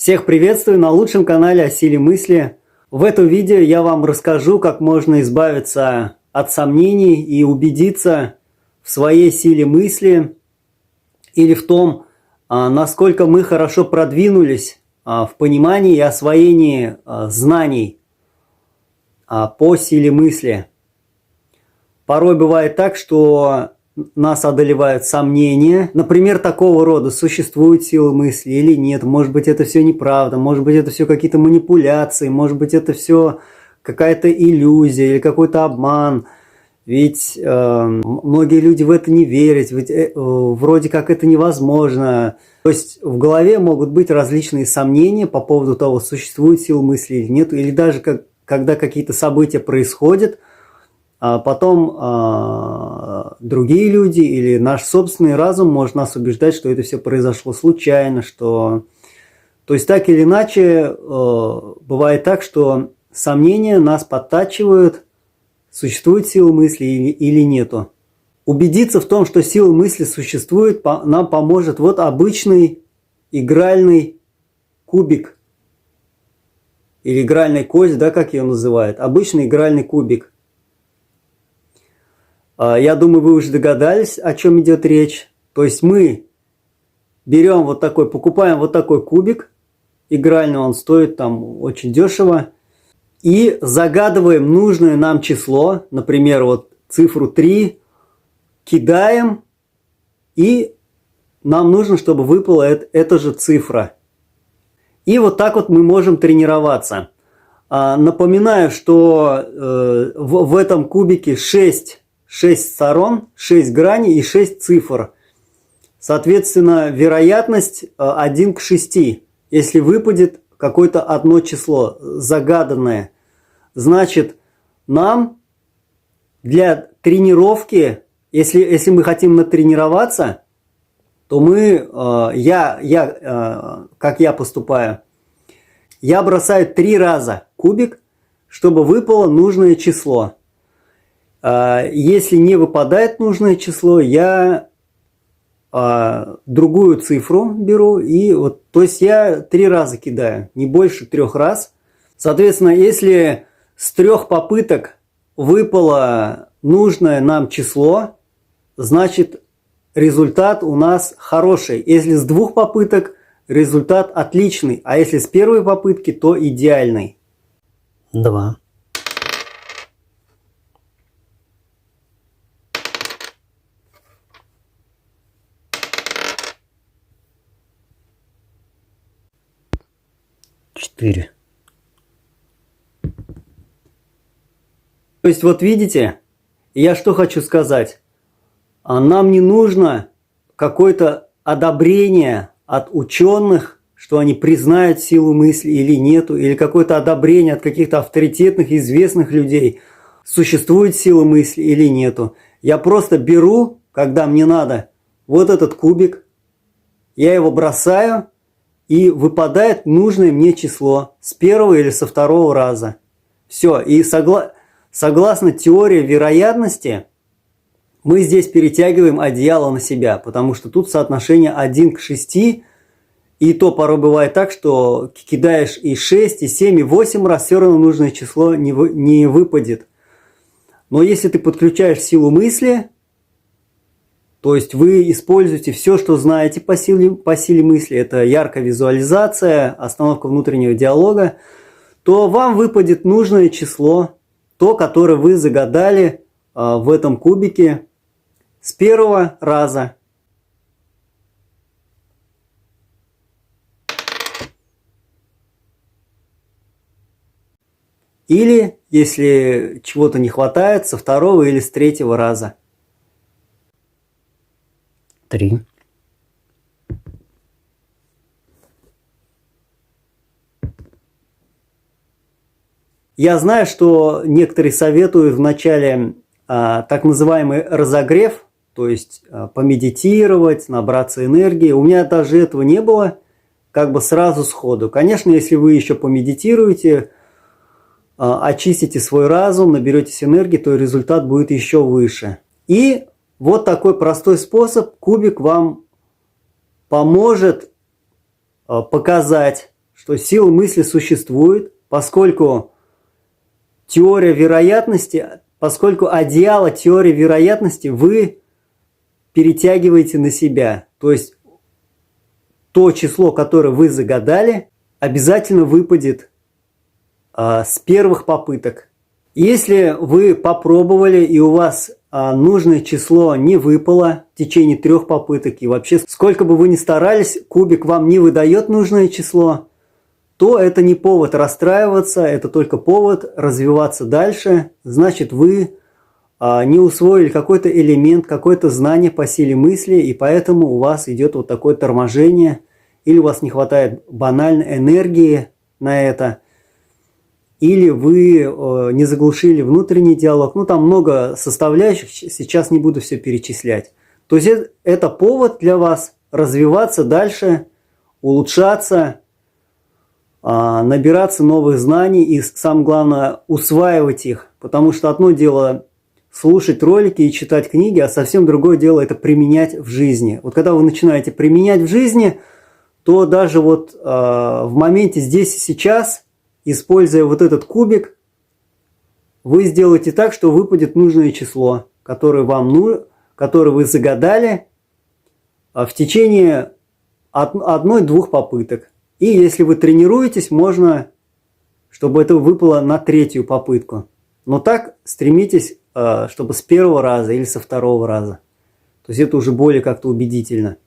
Всех приветствую на лучшем канале о силе мысли. В этом видео я вам расскажу, как можно избавиться от сомнений и убедиться в своей силе мысли или в том, насколько мы хорошо продвинулись в понимании и освоении знаний по силе мысли. Порой бывает так, что нас одолевают сомнения, например, такого рода: существует сила мысли или нет, может быть, это все неправда, может быть, это все какие-то манипуляции, может быть, это все какая-то иллюзия или какой-то обман, ведь многие люди в это не верят, ведь вроде как это невозможно. То есть в голове могут быть различные сомнения по поводу того, существует сила мысли или нет, или даже когда какие-то события происходят, а потом другие люди или наш собственный разум может нас убеждать, что это все произошло случайно, что... То есть так или иначе бывает так, что сомнения нас подтачивают, существует сила мысли или нету. Убедиться в том, что сила мысли существует, нам поможет вот обычный игральный кубик. Или игральная кость, да, как ее называют. Обычный игральный кубик. Я думаю, вы уже догадались, о чем идет речь. То есть мы берем вот такой, покупаем вот такой кубик игральный, он стоит там очень дешево, и загадываем нужное нам число, например, вот цифру 3, кидаем, и нам нужно, чтобы выпала эта же цифра. И вот так вот мы можем тренироваться. Напоминаю, что в этом кубике 6 сторон, 6 граней и 6 цифр. Соответственно, вероятность 1 к 6. Если выпадет какое-то одно число загаданное, значит, нам для тренировки, если мы хотим натренироваться, то как я поступаю, я бросаю 3 раза кубик, чтобы выпало нужное число. Если не выпадает нужное число, я другую цифру беру, и вот, то есть я 3 раза кидаю, не больше 3 раз. Соответственно, если с 3 попыток выпало нужное нам число, значит, результат у нас хороший. Если с 2 попыток, результат отличный, а если с 1 попытки, то идеальный. 2. 4. То есть вот видите, я что хочу сказать. Нам не нужно какое-то одобрение от ученых, что они признают силу мысли или нету, или какое-то одобрение от каких-то авторитетных, известных людей, существует сила мысли или нету. Я просто беру, когда мне надо, вот этот кубик, я его бросаю, и выпадает нужное мне число с 1 или со 2 раза. Все. И согласно теории вероятности, мы здесь перетягиваем одеяло на себя, потому что тут соотношение 1 к 6, и то порой бывает так, что кидаешь и 6, и 7, и 8 раз, все равно нужное число не выпадет. Но если ты подключаешь силу мысли, то есть вы используете все, что знаете по силе мысли, это яркая визуализация, остановка внутреннего диалога, то вам выпадет нужное число, то, которое вы загадали в этом кубике с 1 раза. Или, если чего-то не хватает, со 2 или с 3 раза. 3. Я знаю, что некоторые советуют вначале так называемый разогрев, то есть помедитировать, набраться энергии. У меня даже этого не было, как бы сразу сходу. Конечно, если вы еще помедитируете, очистите свой разум, наберетесь энергии, то результат будет еще выше. И вот такой простой способ, кубик вам поможет показать, что сила мысли существует, поскольку теория вероятности, поскольку одеяло теории вероятности вы перетягиваете на себя. То есть то число, которое вы загадали, обязательно выпадет с первых попыток. Если вы попробовали и у вас нужное число не выпало в течение 3 попыток, и вообще сколько бы вы ни старались, кубик вам не выдает нужное число, то это не повод расстраиваться, это только повод развиваться дальше. Значит, вы не усвоили какой-то элемент, какое-то знание по силе мысли, и поэтому у вас идет вот такое торможение, или у вас не хватает банальной энергии на это, или вы не заглушили внутренний диалог. Ну, там много составляющих, сейчас не буду все перечислять. То есть это повод для вас развиваться дальше, улучшаться, набираться новых знаний и, самое главное, усваивать их. Потому что одно дело слушать ролики и читать книги, а совсем другое дело это применять в жизни. Вот когда вы начинаете применять в жизни, то даже вот в моменте здесь и сейчас, используя вот этот кубик, вы сделаете так, что выпадет нужное число, которое вы загадали в течение 1-2 попыток. И если вы тренируетесь, можно, чтобы это выпало на 3-ю попытку. Но так стремитесь, чтобы с 1-го раза или со 2-го раза. То есть это уже более как-то убедительно.